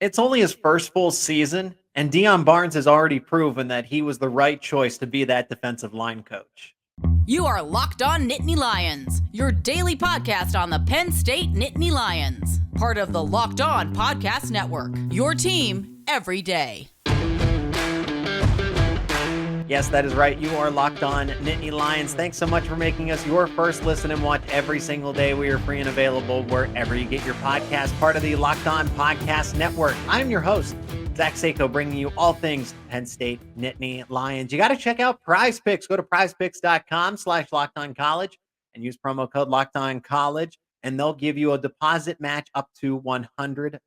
It's only his first full season, and Dion Barnes has already proven that he was the right choice to be that defensive line coach. You are Locked On Nittany Lions, your daily podcast on the Penn State Nittany Lions, part of the Locked On Podcast Network, your team every day. Yes, that is right. You are Locked On Nittany Lions. Thanks so much for making us your first listen and watch every single day. We are free and available wherever you get your podcast, part of the Locked On Podcast Network. I'm your host, Zach Sako, bringing you all things Penn State Nittany Lions. You got to check out PrizePicks. Go to prizepicks.com/LockedOnCollege and use promo code LockedOnCollege, and they'll give you a deposit match up to $100.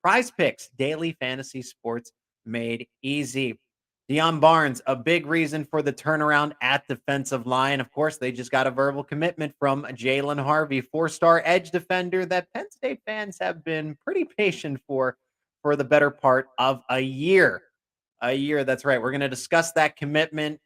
PrizePicks, daily fantasy sports made easy. Dion Barnes, a big reason for the turnaround at defensive line. Of course, they just got a verbal commitment from Jaylen Harvey, four-star edge defender that Penn State fans have been pretty patient for the better part of a year. A year, that's right. We're going to discuss that commitment,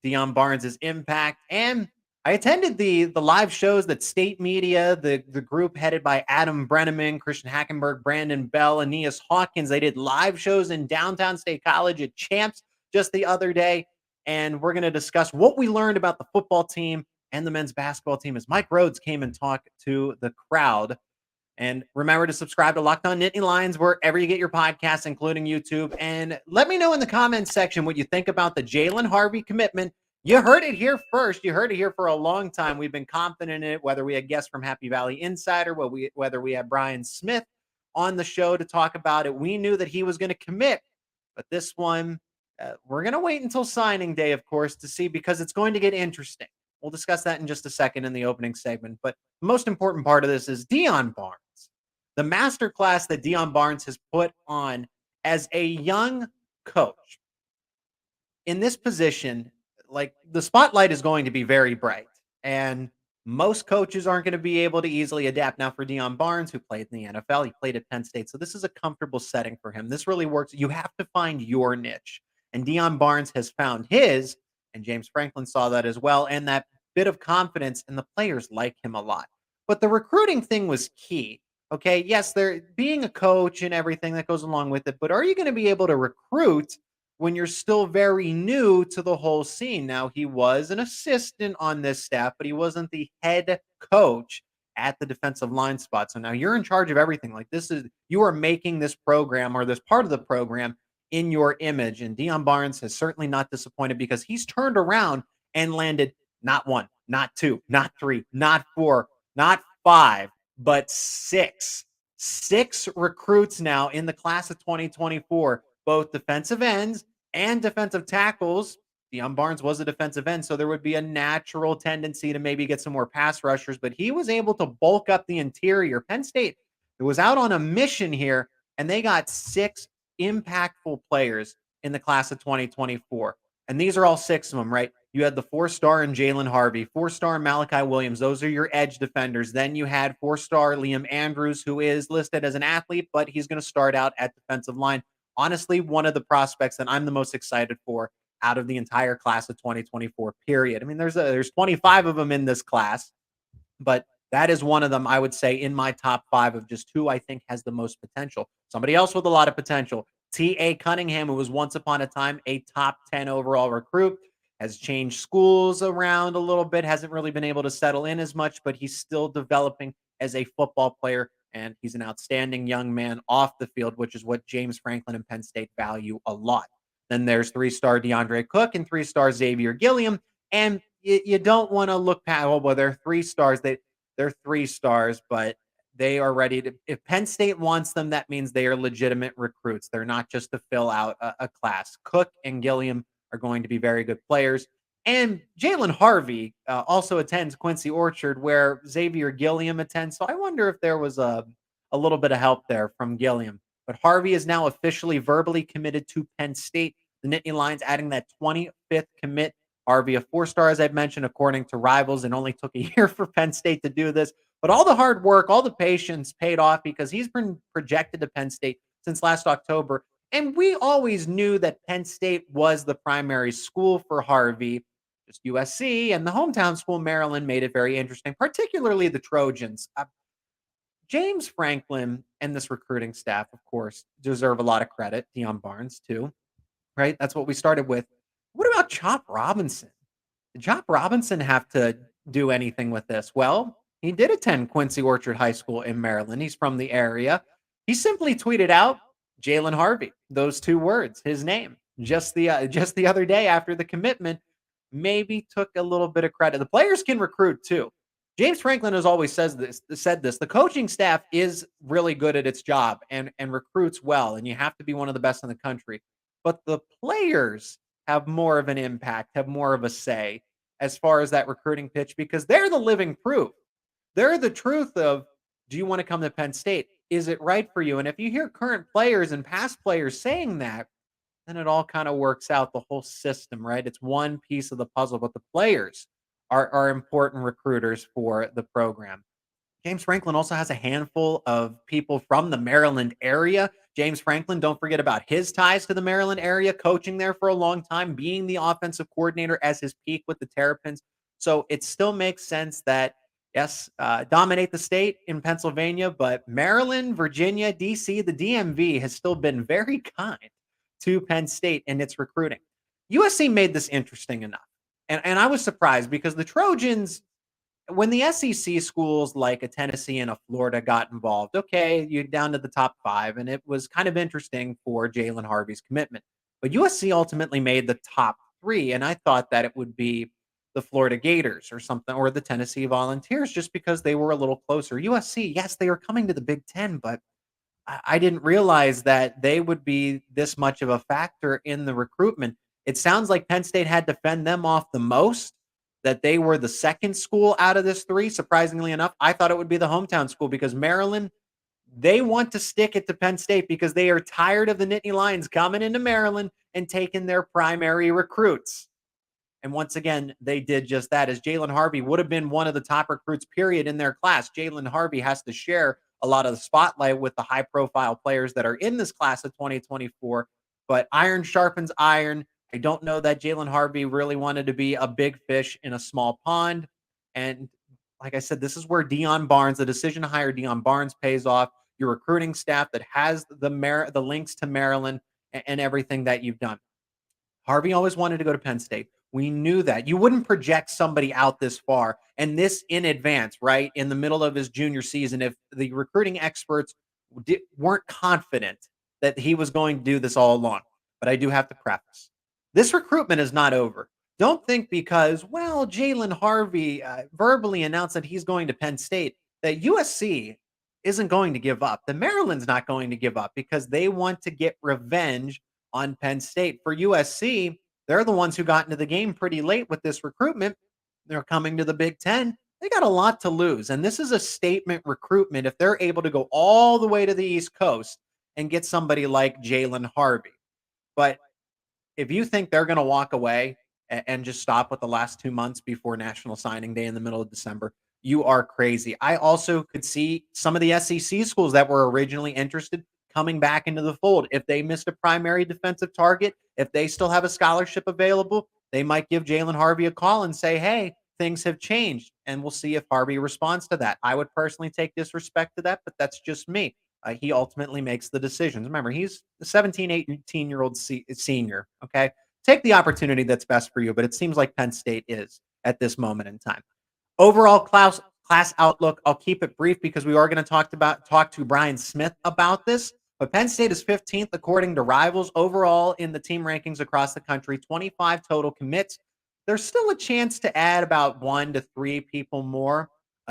Dion Barnes' impact, and I attended the live shows that State Media, the group headed by Adam Brenneman, Christian Hackenberg, Brandon Bell, Aeneas Hawkins. They did live shows in downtown State College at Champs just the other day, and we're going to discuss what we learned about the football team and the men's basketball team as Mike Rhodes came and talked to the crowd. And remember to subscribe to Locked On Nittany Lions wherever you get your podcasts, including YouTube. And let me know in the comments section what you think about the Jaylen Harvey commitment. You heard it here first. You heard it here for a long time. We've been confident in it, whether we had guests from Happy Valley Insider, whether we had Brian Smith on the show to talk about it. We knew that he was going to commit, but this one, we're going to wait until signing day, of course, to see, because it's going to get interesting. We'll discuss that in just a second in the opening segment. But the most important part of this is Dion Barnes, the masterclass that Dion Barnes has put on as a young coach. In this position, like, the spotlight is going to be very bright, and most coaches aren't going to be able to easily adapt. Now, for Dion Barnes, who played in the NFL, he played at Penn State, so this is a comfortable setting for him. This really works. You have to find your niche. And Dion Barnes has found his, and James Franklin saw that as well, and that bit of confidence, and the players like him a lot. But the recruiting thing was key. Okay, yes, they're being a coach and everything that goes along with it, but are you going to be able to recruit when you're still very new to the whole scene? Now, he was an assistant on this staff, but he wasn't the head coach at the defensive line spot. So now you're in charge of everything. Like, you are making this program, or this part of the program, in your image. And Dion Barnes has certainly not disappointed, because he's turned around and landed not one, not two, not three, not four, not five, but six recruits now in the class of 2024, both defensive ends and defensive tackles. Dion Barnes was a defensive end, so there would be a natural tendency to maybe get some more pass rushers, but he was able to bulk up the interior. Penn State was out on a mission here, and they got six impactful players in the class of 2024. And these are all six of them, right? You had the four-star in Jaylen Harvey, four-star Malachi Williams. Those are your edge defenders. Then you had four-star Liam Andrews, who is listed as an athlete, but he's going to start out at defensive line. Honestly, one of the prospects that I'm the most excited for out of the entire class of 2024, period. I mean, there's 25 of them in this class, but that is one of them, I would say, in my top five of just who I think has the most potential. Somebody else with a lot of potential, T.A. Cunningham, who was once upon a time a top 10 overall recruit, has changed schools around a little bit, hasn't really been able to settle in as much, but he's still developing as a football player, and he's an outstanding young man off the field, which is what James Franklin and Penn State value a lot. Then there's three-star DeAndre Cook and three-star Xavier Gilliam, and you don't want to look past, well, they're three stars. They're three stars, but they are ready to, if Penn State wants them, that means they are legitimate recruits. They're not just to fill out a class. Cook and Gilliam are going to be very good players. And Jaylen Harvey also attends Quincy Orchard, where Xavier Gilliam attends. So I wonder if there was a little bit of help there from Gilliam. But Harvey is now officially verbally committed to Penn State. The Nittany Lions adding that 25th commit. Harvey, a four-star, as I've mentioned, according to Rivals, and only took a year for Penn State to do this. But all the hard work, all the patience paid off, because he's been projected to Penn State since last October. And we always knew that Penn State was the primary school for Harvey. Just USC and the hometown school, Maryland, made it very interesting, particularly the Trojans. James Franklin and this recruiting staff, of course, deserve a lot of credit. Deion Barnes, too, right? That's what we started with. What about Chop Robinson? Did Chop Robinson have to do anything with this? Well, he did attend Quincy Orchard High School in Maryland. He's from the area. He simply tweeted out Jaylen Harvey, those two words, his name, just the other day after the commitment. Maybe took a little bit of credit. The players can recruit too. James Franklin has always said this. The coaching staff is really good at its job and recruits well, and you have to be one of the best in the country. But the players have more of an impact, have more of a say as far as that recruiting pitch because they're the living proof. They're the truth of, do you want to come to Penn State? Is it right for you? And if you hear current players and past players saying that, then it all kind of works out the whole system, right? It's one piece of the puzzle, but the players are important recruiters for the program. James Franklin also has a handful of people from the Maryland area. James Franklin, don't forget about his ties to the Maryland area, coaching there for a long time, being the offensive coordinator as his peak with the Terrapins. So it still makes sense that, yes, dominate the state in Pennsylvania, but Maryland, Virginia, DC, the DMV has still been very kind to Penn State in its recruiting. USC made this interesting enough. And I was surprised because the Trojans, when the SEC schools like a Tennessee and a Florida got involved, okay, you're down to the top 5, and it was kind of interesting for Jaylen Harvey's commitment. But USC ultimately made the top 3, and I thought that it would be the Florida Gators or something, or the Tennessee Volunteers, just because they were a little closer. USC, yes, they are coming to the Big Ten, but I didn't realize that they would be this much of a factor in the recruitment. It sounds like Penn State had to fend them off the most, that they were the second school out of this 3, surprisingly enough. I thought it would be the hometown school because Maryland, they want to stick it to Penn State because they are tired of the Nittany Lions coming into Maryland and taking their primary recruits. And once again, they did just that, as Jaylen Harvey would have been one of the top recruits, period, in their class. Jaylen Harvey has to share a lot of the spotlight with the high-profile players that are in this class of 2024. But iron sharpens iron. I don't know that Jaylen Harvey really wanted to be a big fish in a small pond. And like I said, this is where Deion Barnes, the decision to hire Deion Barnes, pays off. Your recruiting staff that has the links to Maryland and everything that you've done. Harvey always wanted to go to Penn State. We knew that. You wouldn't project somebody out this far and this in advance, right? In the middle of his junior season, if the recruiting experts weren't confident that he was going to do this all along. But I do have to preface, this recruitment is not over. Don't think because, well, Jaylen Harvey verbally announced that he's going to Penn State, that USC isn't going to give up. The Maryland's not going to give up because they want to get revenge on Penn State. For USC, they're the ones who got into the game pretty late with this recruitment. They're coming to the Big Ten. They got a lot to lose. And this is a statement recruitment if they're able to go all the way to the East Coast and get somebody like Jaylen Harvey. But if you think they're going to walk away and just stop with the last 2 months before National Signing Day in the middle of December, you are crazy. I also could see some of the SEC schools that were originally interested coming back into the fold. If they missed a primary defensive target, if they still have a scholarship available, they might give Jaylen Harvey a call and say, hey, things have changed. And we'll see if Harvey responds to that. I would personally take disrespect to that, but that's just me. He ultimately makes the decisions. Remember, he's a 17, 18-year-old senior, okay? Take the opportunity that's best for you, but it seems like Penn State is at this moment in time. Overall class outlook, I'll keep it brief because we are going to talk to Brian Smith about this. But Penn State is 15th according to Rivals overall in the team rankings across the country, 25 total commits. There's still a chance to add about 1 to 3 people more.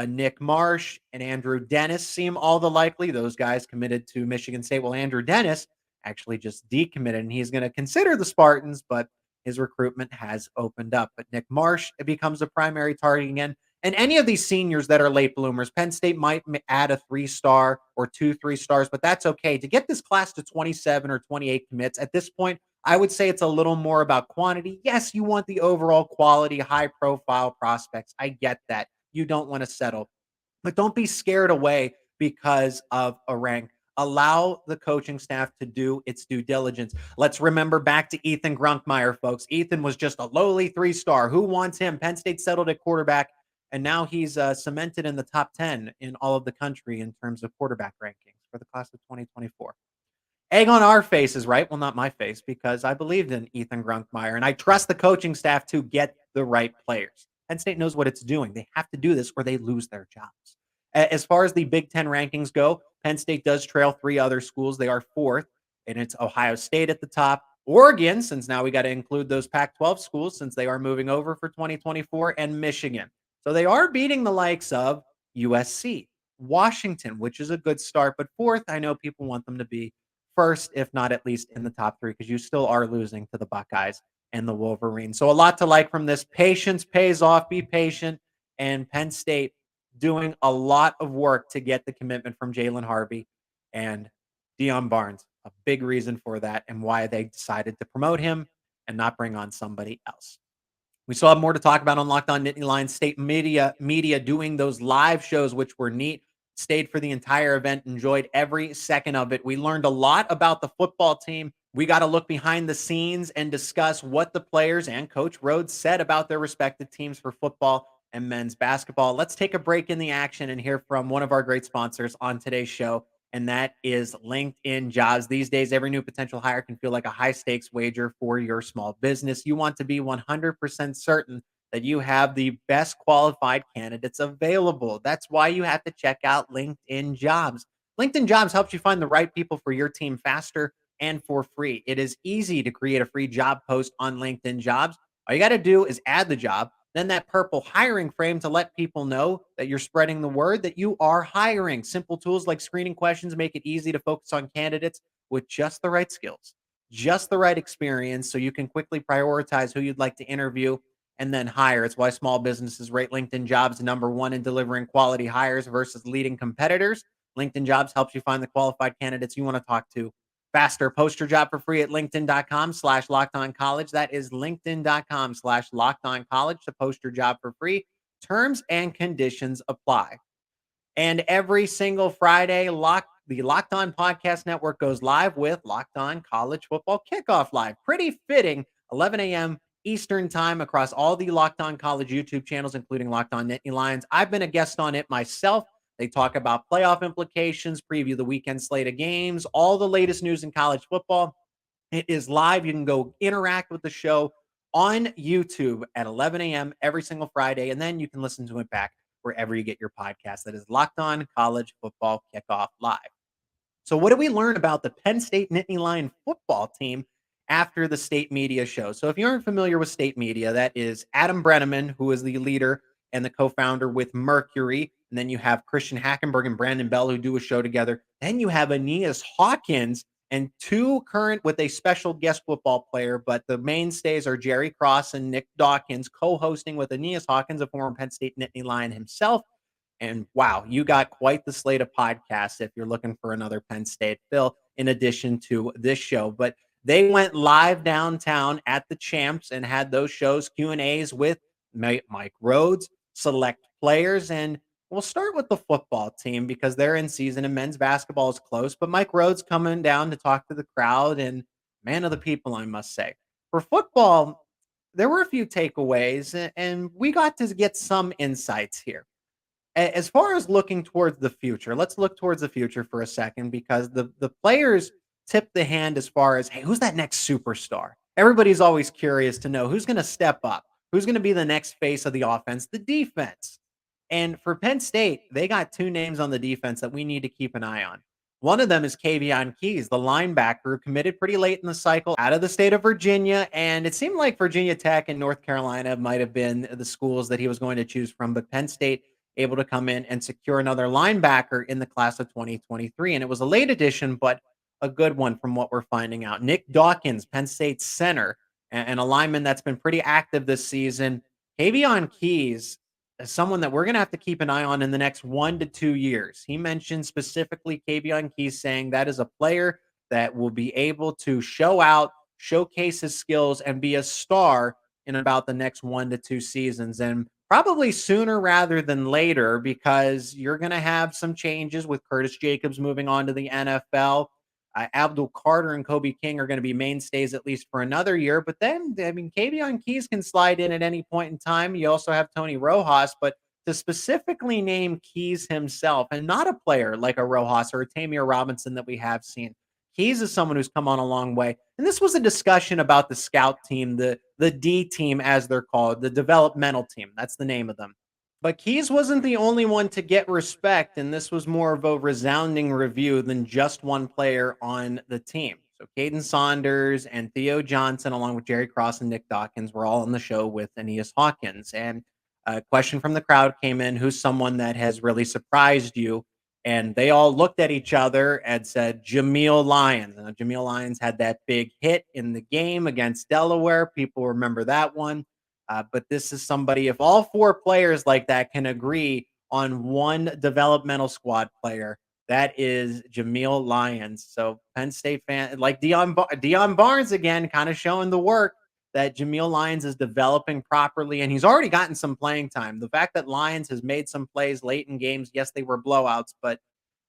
Nick Marsh and Andrew Dennis seem all the likely. Those guys committed to Michigan State. Well, Andrew Dennis actually just decommitted, and he's going to consider the Spartans, but his recruitment has opened up. But Nick Marsh becomes a primary target again. And any of these seniors that are late bloomers, Penn State might add a 3-star or 2 3-stars, but that's okay. To get this class to 27 or 28 commits at this point, I would say it's a little more about quantity. Yes, you want the overall quality, high-profile prospects. I get that. You don't want to settle. But don't be scared away because of a rank. Allow the coaching staff to do its due diligence. Let's remember back to Ethan Grunkmeyer, folks. Ethan was just a lowly 3-star. Who wants him? Penn State settled at quarterback. And now he's cemented in the top 10 in all of the country in terms of quarterback rankings for the class of 2024. Egg on our faces, right? Well, not my face, because I believed in Ethan Grunkmeyer, and I trust the coaching staff to get the right players. Penn State knows what it's doing. They have to do this or they lose their jobs. As far as the Big Ten rankings go, Penn State does trail three other schools. They are fourth, and it's Ohio State at the top. Oregon, since now we got to include those Pac-12 schools since they are moving over for 2024, and Michigan. So they are beating the likes of USC, Washington, which is a good start. But fourth, I know people want them to be first, if not at least in the top three, because you still are losing to the Buckeyes and the Wolverines. So a lot to like from this. Patience pays off. Be patient. And Penn State doing a lot of work to get the commitment from Jaylen Harvey and Deion Barnes. A big reason for that and why they decided to promote him and not bring on somebody else. We still have more to talk about on Locked On Nittany Lions. State media doing those live shows, which were neat. Stayed for the entire event, enjoyed every second of it. We learned a lot about the football team. We got to look behind the scenes and discuss what the players and Coach Rhodes said about their respective teams for football and men's basketball. Let's take a break in the action and hear from one of our great sponsors on today's show, and that is LinkedIn Jobs. These days, every new potential hire can feel like a high-stakes wager for your small business. You want to be 100% certain that you have the best qualified candidates available. That's why you have to check out LinkedIn Jobs. LinkedIn Jobs helps you find the right people for your team faster and for free. It is easy to create a free job post on LinkedIn Jobs. All you got to do is add the job, then that purple hiring frame to let people know that you're spreading the word that you are hiring. Simple tools like screening questions make it easy to focus on candidates with just the right skills, just the right experience, so you can quickly prioritize who you'd like to interview and then hire. It's why small businesses rate LinkedIn Jobs number one in delivering quality hires versus leading competitors. LinkedIn Jobs helps you find the qualified candidates you want to talk to faster. Post your job for free at linkedin.com/lockedoncollege. That is linkedin.com/lockedoncollege to post your job for free. Terms and conditions apply. And every single Friday, the Locked On Podcast Network goes live with Locked On College Football Kickoff Live. Pretty fitting, 11 a.m. Eastern Time across all the Locked On College YouTube channels, including Locked On Nittany Lions. I've been a guest on it myself. They talk about playoff implications, preview the weekend slate of games, all the latest news in college football. It is live. You can go interact with the show on YouTube at 11 a.m. every single Friday, and then you can listen to it back wherever you get your podcast. That is Locked On College Football Kickoff Live. So what did we learn about the Penn State Nittany Lion football team after the State Media show? So if you aren't familiar with State Media, that is Adam Brenneman, who is the leader and the co-founder with Mercury. And then you have Christian Hackenberg and Brandon Bell, who do a show together. Then you have Aeneas Hawkins and two current with a special guest football player, but the mainstays are Jerry Cross and Nick Dawkins, co-hosting with Aeneas Hawkins, a former Penn State Nittany Lion himself. And wow, you got quite the slate of podcasts if you're looking for another Penn State fill in addition to this show. But they went live downtown at the Champs and had those shows, Q&As with Mike Rhodes, select players. And we'll start with the football team because they're in season and men's basketball is close. But Mike Rhodes coming down to talk to the crowd and man of the people, I must say. For football, there were a few takeaways and we got to get some insights here. As far as looking towards the future, let's look towards the future for a second because the players tip the hand as far as, hey, who's that next superstar? Everybody's always curious to know who's going to step up, who's going to be the next face of the offense, the defense. And for Penn State, they got two names on the defense that we need to keep an eye on. One of them is Kavion Keys, the linebacker who committed pretty late in the cycle out of the state of Virginia. And it seemed like Virginia Tech and North Carolina might have been the schools that he was going to choose from, but Penn State able to come in and secure another linebacker in the class of 2023. And it was a late addition, but a good one from what we're finding out. Nick Dawkins, Penn State center, and a lineman that's been pretty active this season. Kavion Keys is someone that we're going to have to keep an eye on in the next 1 to 2 years. He mentioned specifically Kavion Keys saying that is a player that will be able to show out, showcase his skills, and be a star in about the next 1 to 2 seasons. And probably sooner rather than later because you're going to have some changes with Curtis Jacobs moving on to the NFL. Abdul Carter and Kobe King are going to be mainstays at least for another year. But then, I mean, Kavion Keys can slide in at any point in time. You also have Tony Rojas, but to specifically name Keys himself and not a player like a Rojas or a Tamir Robinson that we have seen. Keys is someone who's come on a long way. And this was a discussion about the scout team, the D team, as they're called, the developmental team. That's the name of them. But Keys wasn't the only one to get respect, and this was more of a resounding review than just one player on the team. So Caden Saunders and Theo Johnson, along with Jerry Cross and Nick Dawkins, were all on the show with Aeneas Hawkins. And a question from the crowd came in, who's someone that has really surprised you? And they all looked at each other and said, Jamel Lions. And Jamel Lions had that big hit in the game against Delaware. People remember that one. But this is somebody, if all four players like that can agree on one developmental squad player, that is Jamel Lions. So Penn State fan, like Dion Barnes again, kind of showing the work that Jamel Lions is developing properly, and he's already gotten some playing time. The fact that Lions has made some plays late in games, yes, they were blowouts, but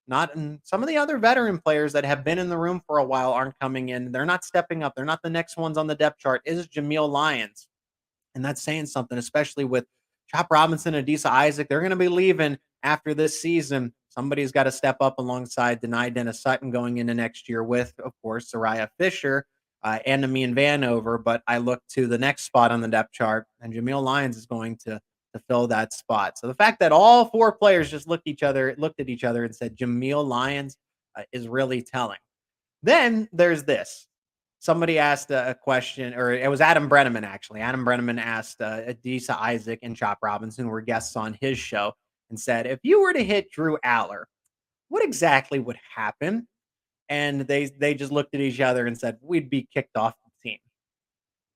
not in some of the other veteran players that have been in the room for a while aren't coming in. They're not stepping up. They're not the next ones on the depth chart. Is Jamel Lions. And that's saying something, especially with Chop Robinson and Adisa Isaac. They're going to be leaving after this season. Somebody's got to step up alongside Denai Dennis Sutton going into next year with, of course, Soraya Fisher and Amin Vanover. But I look to the next spot on the depth chart, and Jamel Lyons is going to fill that spot. So the fact that all four players just looked at each other and said Jamel Lyons is really telling. Then there's this. Somebody asked a question, or it was Adam Brenneman, actually. Adam Brenneman asked Adisa Isaac and Chop Robinson, who were guests on his show, and said, if you were to hit Drew Aller, what exactly would happen? And they just looked at each other and said, we'd be kicked off the team.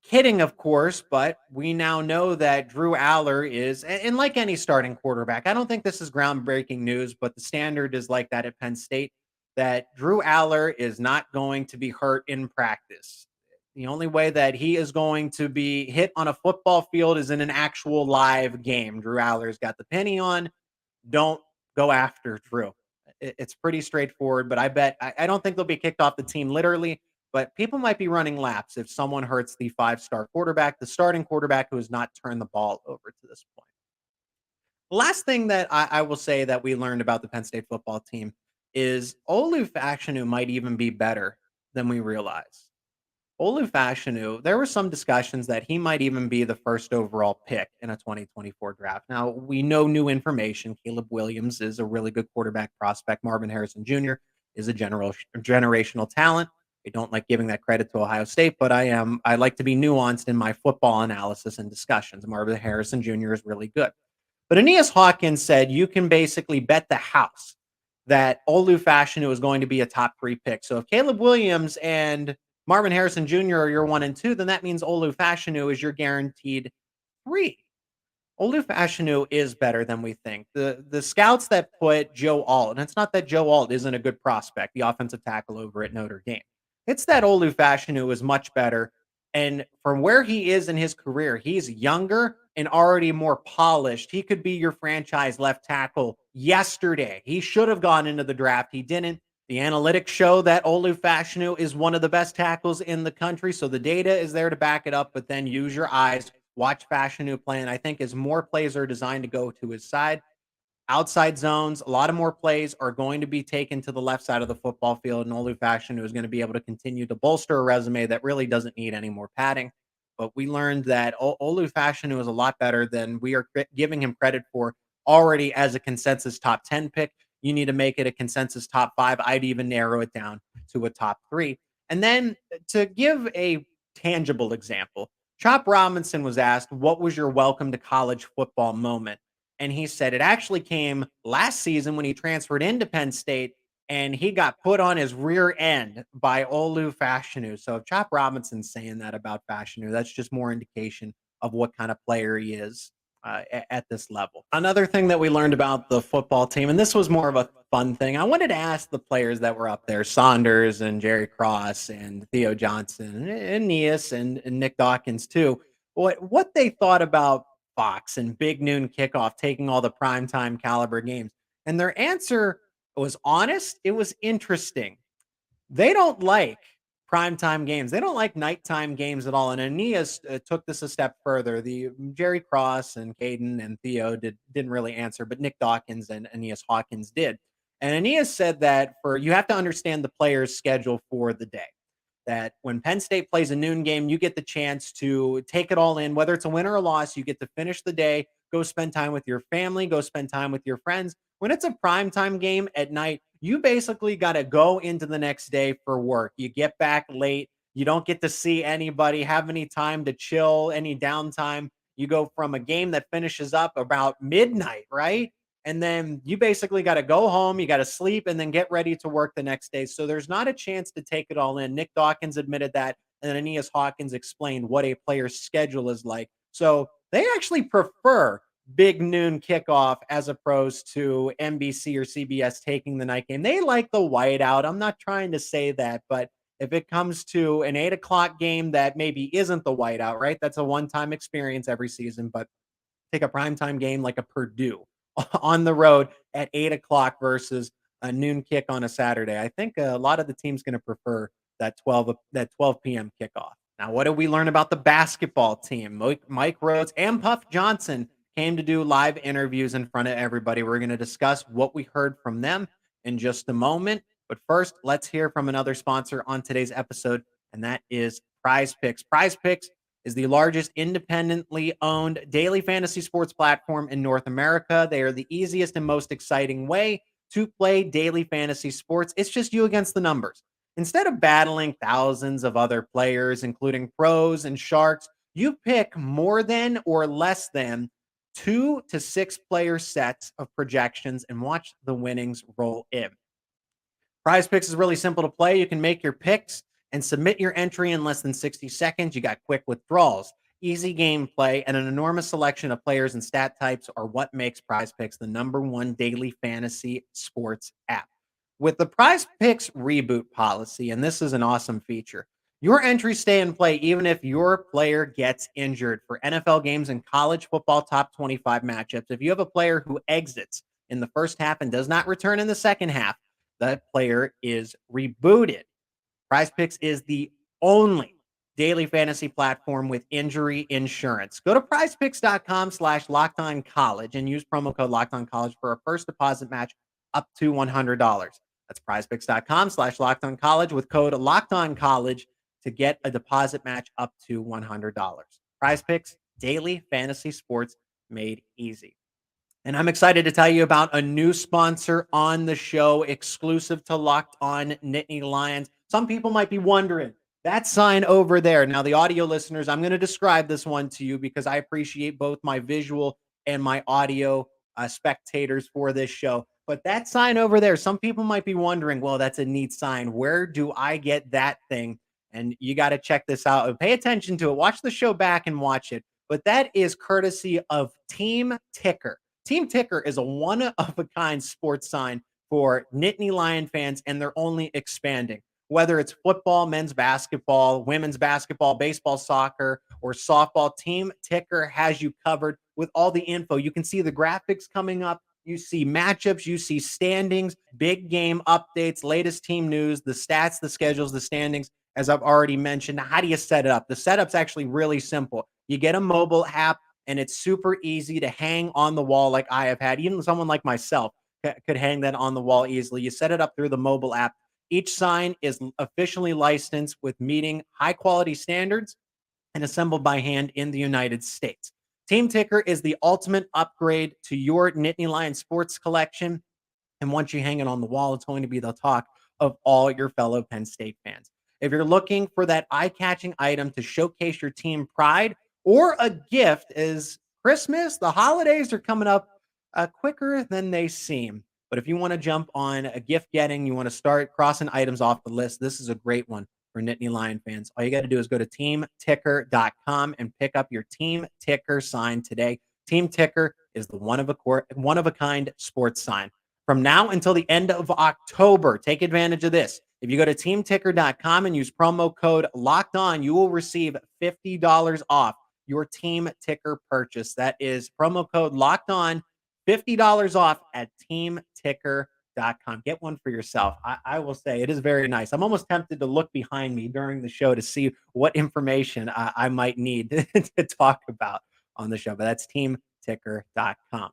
Kidding, of course, but we now know that Drew Aller is, and like any starting quarterback, I don't think this is groundbreaking news, but the standard is like that at Penn State, that Drew Aller is not going to be hurt in practice. The only way that he is going to be hit on a football field is in an actual live game. Drew Aller's got the penny on. Don't go after Drew. It's pretty straightforward, but I don't think they'll be kicked off the team literally, but people might be running laps if someone hurts the five-star quarterback, the starting quarterback who has not turned the ball over to this point. The last thing that I will say that we learned about the Penn State football team is Olu Fashanu might even be better than we realize. Olu Fashanu, there were some discussions that he might even be the first overall pick in a 2024 draft. Now, we know new information. Caleb Williams is a really good quarterback prospect. Marvin Harrison Jr. is a generational talent. I don't like giving that credit to Ohio State, but I like to be nuanced in my football analysis and discussions. Marvin Harrison Jr. is really good. But Aeneas Hawkins said you can basically bet the house that Olu Fashanu is going to be a top 3 pick. So if Caleb Williams and Marvin Harrison Jr. are your 1 and 2, then that means Olu Fashanu is your guaranteed 3. Olu Fashanu is better than we think. The scouts that put Joe Alt, and it's not that Joe Alt isn't a good prospect, the offensive tackle over at Notre Dame. It's that Olu Fashanu is much better. And from where he is in his career, he's younger and already more polished. He could be your franchise left tackle yesterday. He should have gone into the draft. He didn't. The analytics show that Olu Fashanu is one of the best tackles in the country. So the data is there to back it up, but then use your eyes, watch Fashanu play. And I think as more plays are designed to go to his side, outside zones, a lot of more plays are going to be taken to the left side of the football field. And Olu Fashanu is going to be able to continue to bolster a resume that really doesn't need any more padding. But we learned that Olu Fashanu is a lot better than we are giving him credit for already as a consensus top 10 pick. You need to make it a consensus top 5. I'd even narrow it down to a top 3. And then to give a tangible example, Chop Robinson was asked, what was your welcome to college football moment? And he said it actually came last season when he transferred into Penn State and he got put on his rear end by Olu Fashanu. So if Chop Robinson's saying that about Fashanu, that's just more indication of what kind of player he is at this level. Another thing that we learned about the football team, and this was more of a fun thing, I wanted to ask the players that were up there, Saunders and Jerry Cross and Theo Johnson and Aeneas and Nick Dawkins too, what they thought about Fox and Big Noon Kickoff taking all the primetime caliber games. And their answer was honest. It was interesting. They don't like primetime games. They don't like nighttime games at all. And Aeneas took this a step further. The Jerry Cross and Caden and Theo didn't really answer, but Nick Dawkins and Aeneas Hawkins did. And Aeneas said that you have to understand the player's schedule for the day. That when Penn State plays a noon game, you get the chance to take it all in, whether it's a win or a loss. You get to finish the day, go spend time with your family, go spend time with your friends. When it's a primetime game at night, you basically got to go into the next day for work. You get back late. You don't get to see anybody, have any time to chill, any downtime. You go from a game that finishes up about midnight, right? And then you basically got to go home, you got to sleep, and then get ready to work the next day. So there's not a chance to take it all in. Nick Dawkins admitted that, and then Aeneas Hawkins explained what a player's schedule is like. So they actually prefer big noon kickoff as opposed to NBC or CBS taking the night game. They like the whiteout. I'm not trying to say that, but if it comes to an 8 o'clock game that maybe isn't the whiteout, right? That's a one-time experience every season, but take a primetime game like a Purdue on the road at 8 o'clock versus a noon kick on a Saturday. I think a lot of the team's going to prefer that 12 p.m. kickoff. Now, what did we learn about the basketball team? Mike Rhodes and Puff Johnson came to do live interviews in front of everybody. We're going to discuss what we heard from them in just a moment. But first, let's hear from another sponsor on today's episode, and that is PrizePicks. PrizePicks is the largest independently owned daily fantasy sports platform in North America. They are the easiest and most exciting way to play daily fantasy sports. It's just you against the numbers. Instead of battling thousands of other players, including pros and sharks, you pick more than or less than 2 to 6 player sets of projections and watch the winnings roll in. PrizePicks is really simple to play. You can make your picks and submit your entry in less than 60 seconds. You got quick withdrawals, easy gameplay, and an enormous selection of players and stat types are what makes PrizePicks the #1 daily fantasy sports app. With the PrizePicks reboot policy, and this is an awesome feature, your entries stay in play even if your player gets injured for NFL games and college football top 25 matchups. If you have a player who exits in the first half and does not return in the second half, that player is rebooted. PrizePicks is the only daily fantasy platform with injury insurance. Go to prizepicks.com/LockedOnCollege and use promo code LockedOnCollege for a first deposit match up to $100. That's prizepicks.com/LockedOnCollege with code LockedOnCollege to get a deposit match up to $100. PrizePicks, daily fantasy sports made easy. And I'm excited to tell you about a new sponsor on the show, exclusive to Locked On Nittany Lions. Some people might be wondering, that sign over there. Now, the audio listeners, I'm going to describe this one to you because I appreciate both my visual and my audio spectators for this show. But that sign over there, some people might be wondering, well, that's a neat sign. Where do I get that thing? And you got to check this out. Pay attention to it. Watch the show back and watch it. But that is courtesy of Team Ticker. Team Ticker is a one-of-a-kind sports sign for Nittany Lion fans, and they're only expanding. Whether it's football, men's basketball, women's basketball, baseball, soccer, or softball, Team Ticker has you covered with all the info. You can see the graphics coming up. You see matchups, you see standings, big game updates, latest team news, the stats, the schedules, the standings, as I've already mentioned. How do you set it up? The setup's actually really simple. You get a mobile app, and it's super easy to hang on the wall like I have had. Even someone like myself could hang that on the wall easily. You set it up through the mobile app. Each sign is officially licensed with meeting high-quality standards and assembled by hand in the United States. Team Ticker is the ultimate upgrade to your Nittany Lion sports collection. And once you hang it on the wall, it's going to be the talk of all your fellow Penn State fans. If you're looking for that eye-catching item to showcase your team pride or a gift, as Christmas, the holidays are coming up quicker than they seem. But if you want to jump on a gift getting, you want to start crossing items off the list, this is a great one for Nittany Lion fans. All you got to do is go to teamticker.com and pick up your Team Ticker sign today. Team Ticker is the one-of-a-kind sports sign. From now until the end of October, take advantage of this. If you go to teamticker.com and use promo code Locked On, you will receive $50 off your Team Ticker purchase. That is promo code Locked On, $50 off at teamticker.com. PrizePicks.com. Get one for yourself. I will say it is very nice. I'm almost tempted to look behind me during the show to see what information I might need to talk about on the show, but that's teamticker.com.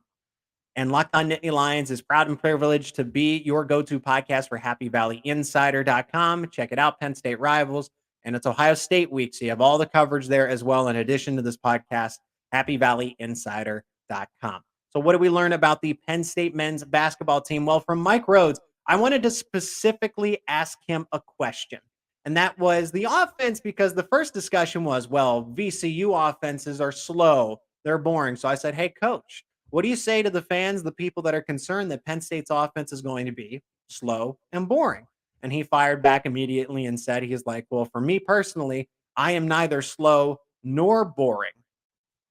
And Locked On Nittany Lions is proud and privileged to be your go-to podcast for HappyValleyInsider.com. Check it out, Penn State rivals. And it's Ohio State week, so you have all the coverage there as well. In addition to this podcast, HappyValleyInsider.com. So what did we learn about the Penn State men's basketball team? Well, from Mike Rhodes, I wanted to specifically ask him a question. And that was the offense, because the first discussion was, well, VCU offenses are slow. They're boring. So I said, hey, coach, what do you say to the fans, the people that are concerned that Penn State's offense is going to be slow and boring? And he fired back immediately and said, he's like, well, for me personally, I am neither slow nor boring.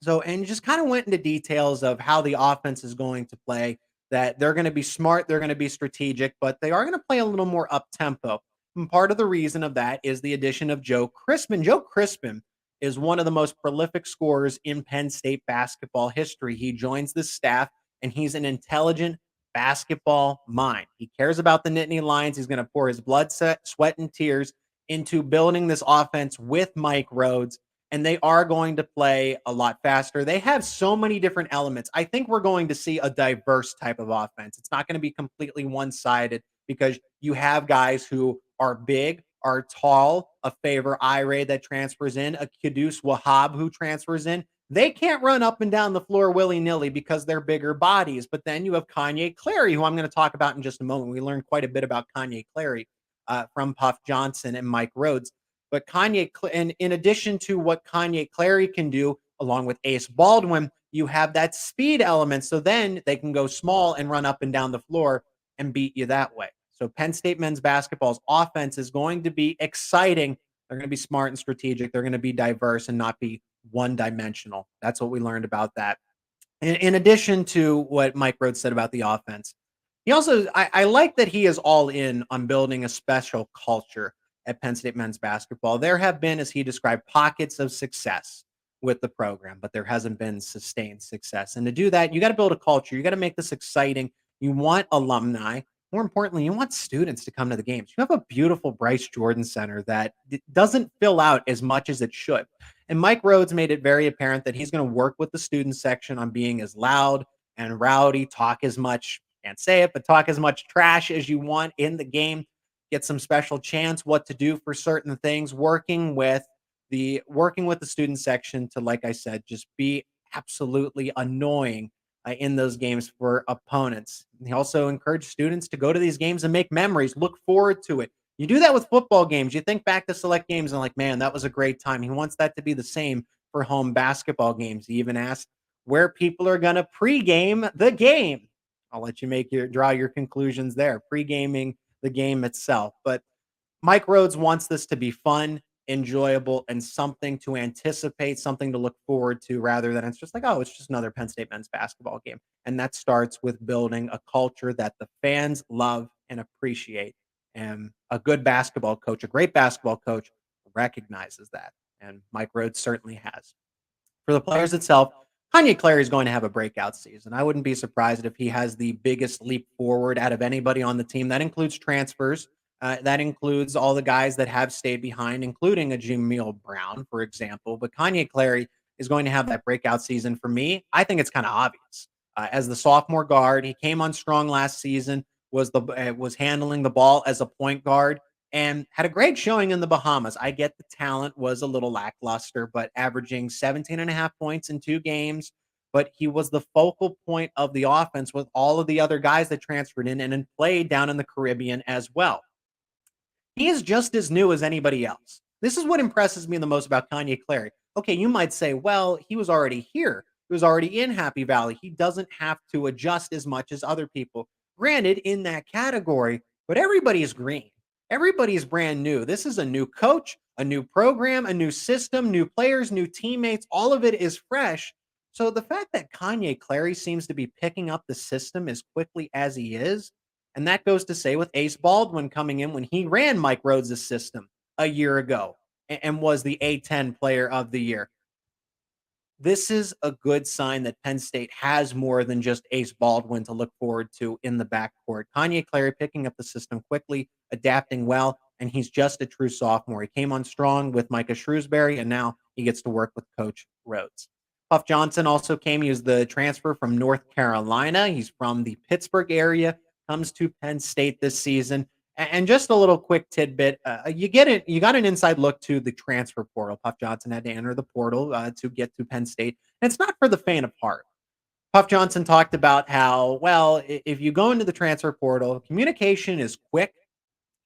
So, and just kind of went into details of how the offense is going to play, that they're going to be smart, they're going to be strategic, but they are going to play a little more up tempo. And part of the reason of that is the addition of Joe Crispin. Joe Crispin is one of the most prolific scorers in Penn State basketball history. He joins the staff, and he's an intelligent basketball mind. He cares about the Nittany Lions. He's going to pour his blood, sweat, and tears into building this offense with Mike Rhodes, and they are going to play a lot faster. They have so many different elements. I think we're going to see a diverse type of offense. It's not going to be completely one-sided, because you have guys who are big, are tall, a Favor Ire that transfers in, a Kudus Wahab who transfers in. They can't run up and down the floor willy-nilly because they're bigger bodies. But then you have Kanye Clary, who I'm going to talk about in just a moment. We learned quite a bit about Kanye Clary from Puff Johnson and Mike Rhodes. But Kanye, and in addition to what Kanye Clary can do, along with Ace Baldwin, you have that speed element. So then they can go small and run up and down the floor and beat you that way. So Penn State men's basketball's offense is going to be exciting. They're going to be smart and strategic. They're going to be diverse and not be one-dimensional. That's what we learned about that. In addition to what Mike Rhodes said about the offense, he also, I like that he is all in on building a special culture at Penn State men's basketball. There have been, as he described, pockets of success with the program, but there hasn't been sustained success. And to do that, you got to build a culture. You got to make this exciting. You want alumni. More importantly, you want students to come to the games. You have a beautiful Bryce Jordan Center that doesn't fill out as much as it should. And Mike Rhodes made it very apparent that he's going to work with the student section on being as loud and rowdy, talk as much, can't say it, but talk as much trash as you want in the game. Get some special chants, what to do for certain things, working with the student section to, like I said, just be absolutely annoying in those games for opponents. He also encouraged students to go to these games and make memories, look forward to it. You do that with football games. You think back to select games and like, man, that was a great time. He wants that to be the same for home basketball games. He even asked where people are going to pregame the game. I'll let you draw your conclusions there. Pre-gaming the game itself. But Mike Rhodes wants this to be fun, enjoyable, and something to anticipate, something to look forward to, rather than it's just like, oh, it's just another Penn State men's basketball game. And that starts with building a culture that the fans love and appreciate. And a good basketball coach, a great basketball coach, recognizes that. And Mike Rhodes certainly has. For the players itself, Kanye Clary is going to have a breakout season. I wouldn't be surprised if he has the biggest leap forward out of anybody on the team. That includes transfers. That includes all the guys that have stayed behind, including a Jamel Brown, for example. But Kanye Clary is going to have that breakout season. For me, I think it's kind of obvious. As the sophomore guard, he came on strong last season, was handling the ball as a point guard, and had a great showing in the Bahamas. I get the talent was a little lackluster, but averaging 17 and a half points in 2 games. But he was the focal point of the offense with all of the other guys that transferred in and played down in the Caribbean as well. He is just as new as anybody else. This is what impresses me the most about Kanye Clary. Okay, you might say, well, he was already here. He was already in Happy Valley. He doesn't have to adjust as much as other people. Granted, in that category, but everybody is green. Everybody's brand new. This is a new coach, a new program, a new system, new players, new teammates. All of it is fresh. So the fact that Kanye Clary seems to be picking up the system as quickly as he is, and that goes to say with Ace Baldwin coming in when he ran Mike Rhodes' system a year ago and was the A10 player of the year. This is a good sign that Penn State has more than just Ace Baldwin to look forward to in the backcourt. Kanye Clary picking up the system quickly, adapting well, and he's just a true sophomore. He came on strong with Micah Shrewsbury, and now he gets to work with Coach Rhodes. Puff Johnson also came. He was the transfer from North Carolina. He's from the Pittsburgh area, comes to Penn State this season. And just a little quick tidbit, you get it. You got an inside look to the transfer portal. Puff Johnson had to enter the portal to get to Penn State. And it's not for the faint of heart. Puff Johnson talked about how, well, if you go into the transfer portal, communication is quick.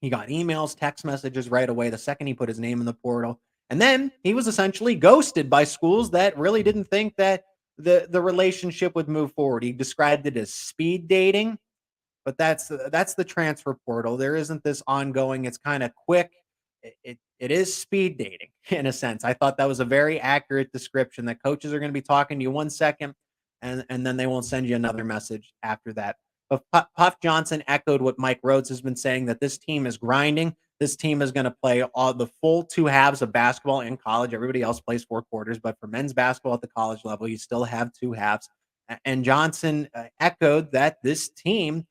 He got emails, text messages right away the second he put his name in the portal. And then he was essentially ghosted by schools that really didn't think that the relationship would move forward. He described it as speed dating, but that's the transfer portal. There isn't this ongoing. It's kind of quick. It is speed dating in a sense. I thought that was a very accurate description. That coaches are going to be talking to you 1 second, and then they won't send you another message after that. But Puff Johnson echoed what Mike Rhodes has been saying, that this team is grinding. This team is going to play all the full 2 halves of basketball in college. Everybody else plays 4 quarters, but for men's basketball at the college level, you still have 2 halves. And Johnson echoed that this team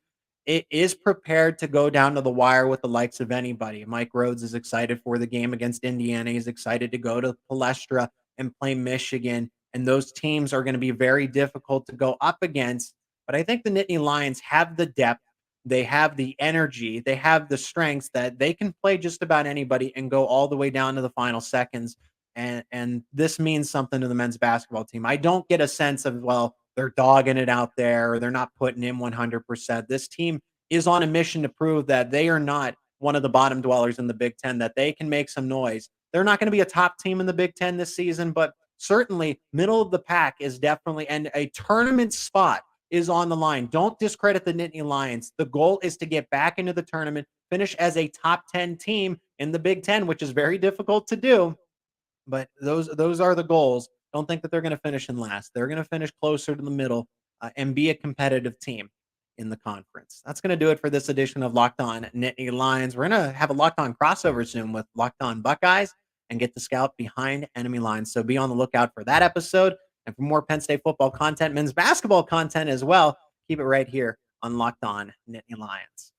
is prepared to go down to the wire with the likes of anybody. Mike Rhodes is excited for the game against Indiana. He's excited to go to Palestra and play Michigan. And those teams are going to be very difficult to go up against. But I think the Nittany Lions have the depth. They have the energy. They have the strengths that they can play just about anybody and go all the way down to the final seconds. And this means something to the men's basketball team. I don't get a sense of, well, they're dogging it out there or they're not putting in 100%. This team is on a mission to prove that they are not one of the bottom dwellers in the Big Ten, that they can make some noise. They're not going to be a top team in the Big Ten this season, but certainly middle of the pack is definitely, and a tournament spot is on the line. Don't discredit the Nittany Lions. The goal is to get back into the tournament, finish as a top 10 team in the Big Ten, which is very difficult to do. But those are the goals. Don't think that they're going to finish in last. They're going to finish closer to the middle and be a competitive team in the conference. That's going to do it for this edition of Locked On Nittany Lions. We're going to have a Locked On crossover soon with Locked On Buckeyes and get the scout behind enemy lines. So be on the lookout for that episode. And for more Penn State football content, men's basketball content as well, keep it right here on Locked On Nittany Lions.